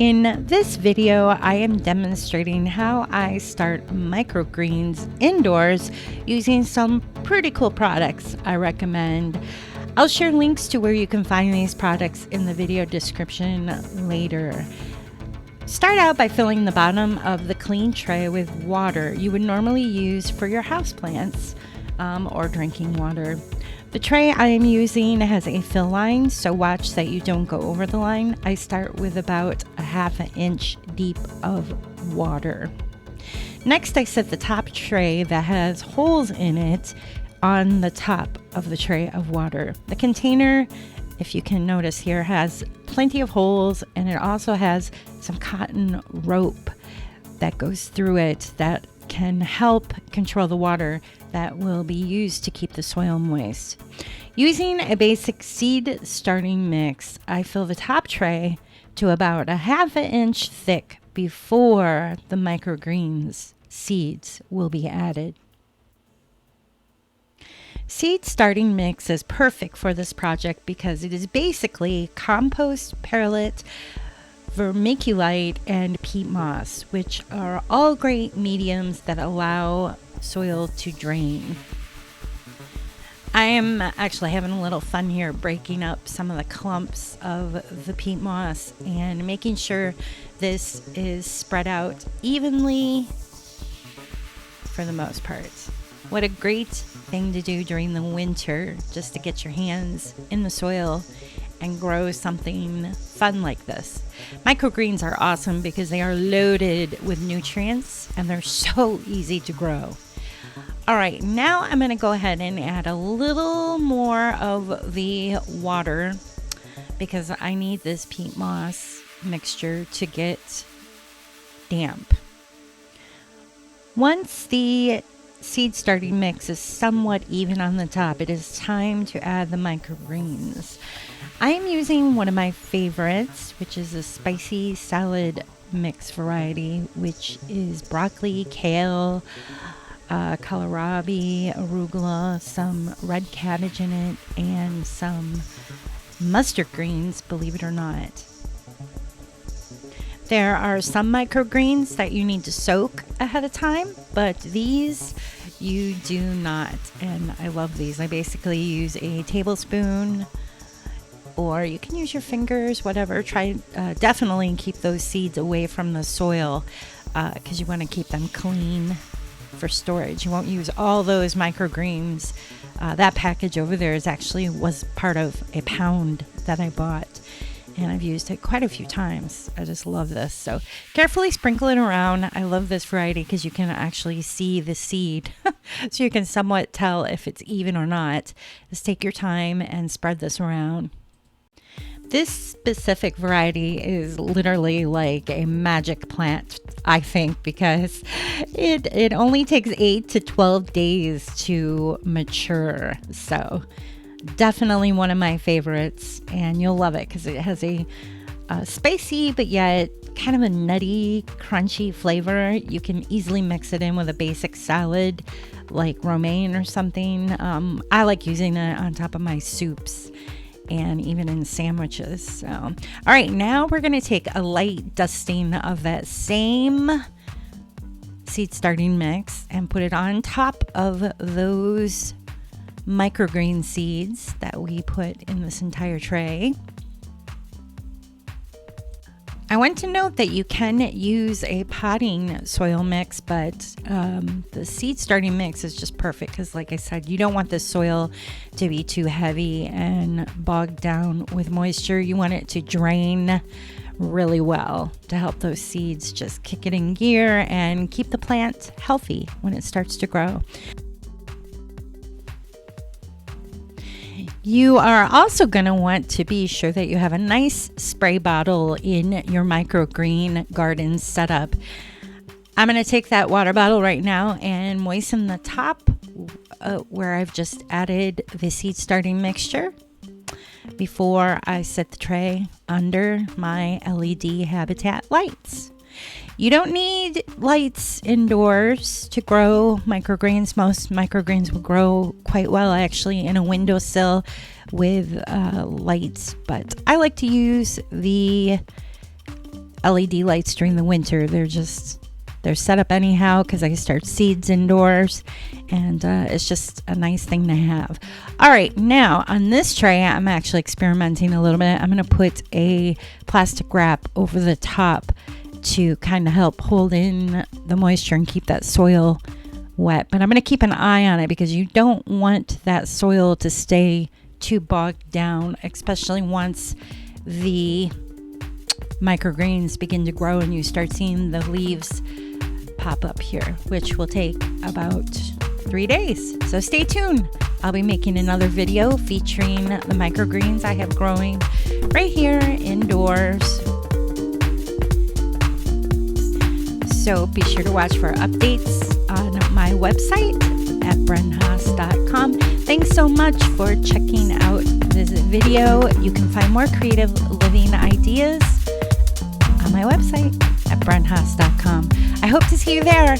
In this video, I am demonstrating how I start microgreens indoors using some pretty cool products I recommend. I'll share links to where you can find these products in the video description later. Start out by filling the bottom of the clean tray with water you would normally use for your houseplants or drinking water. The tray I am using has a fill line, so watch that you don't go over the line. I start with about a half an inch deep of water. Next, I set the top tray that has holes in it on the top of the tray of water. The container, if you can notice here, has plenty of holes, and it also has some cotton rope that goes through it that can help control the water that will be used to keep the soil moist. Using a basic seed starting mix, I fill the top tray to about a half an inch thick before the microgreens seeds will be added. Seed starting mix is perfect for this project because it is basically compost, perlite, vermiculite, and peat moss, which are all great mediums that allow soil to drain. I am actually having a little fun here breaking up some of the clumps of the peat moss and making sure this is spread out evenly for the most part. What a great thing to do during the winter, just to get your hands in the soil and grow something fun like this. Microgreens are awesome because they are loaded with nutrients and they're so easy to grow. All right, now I'm going to go ahead and add a little more of the water because I need this peat moss mixture to get damp. Once the seed starting mix is somewhat even on the top, it is time to add the microgreens. I am using one of my favorites, which is a spicy salad mix variety, which is broccoli, kale, kohlrabi, arugula, some red cabbage in it, and some mustard greens, believe it or not. There are some microgreens that you need to soak ahead of time, but these you do not, and I love these. I basically use a tablespoon, or you can use your fingers, whatever. Try definitely keep those seeds away from the soil because you want to keep them clean for storage. You won't use all those microgreens. That package over there was part of a pound that I bought, and I've used it quite a few times. I just love this. So carefully sprinkle it around. I love this variety because you can actually see the seed so you can somewhat tell if it's even or not. Just take your time and spread this around. This specific variety is literally like a magic plant, I think, because it only takes 8 to 12 days to mature. So definitely one of my favorites, and you'll love it because it has a spicy but yet kind of a nutty, crunchy flavor. You can easily mix it in with a basic salad like romaine or something. I like using it on top of my soups and even in sandwiches. So, all right, now we're going to take a light dusting of that same seed starting mix and put it on top of those microgreen seeds that we put in this entire tray. I want to note that you can use a potting soil mix, but the seed starting mix is just perfect because, like I said, you don't want the soil to be too heavy and bogged down with moisture. You want it to drain really well to help those seeds just kick it in gear and keep the plant healthy when it starts to grow. You are also going to want to be sure that you have a nice spray bottle in your microgreen garden setup. I'm going to take that water bottle right now and moisten the top where I've just added the seed starting mixture before I set the tray under my LED habitat lights. You don't need lights indoors to grow microgreens. Most microgreens will grow quite well actually in a windowsill with lights, but I like to use the LED lights during the winter. They're set up anyhow because I start seeds indoors, and it's just a nice thing to have. All right, now on this tray, I'm actually experimenting a little bit. I'm going to put a plastic wrap over the top to kind of help hold in the moisture and keep that soil wet. But I'm going to keep an eye on it because you don't want that soil to stay too bogged down, especially once the microgreens begin to grow and you start seeing the leaves pop up here, which will take about 3 days. So stay tuned. I'll be making another video featuring the microgreens I have growing right here indoors. So be sure to watch for updates on my website at brenhaas.com. Thanks so much for checking out this video. You can find more creative living ideas on my website at brenhaas.com. I hope to see you there.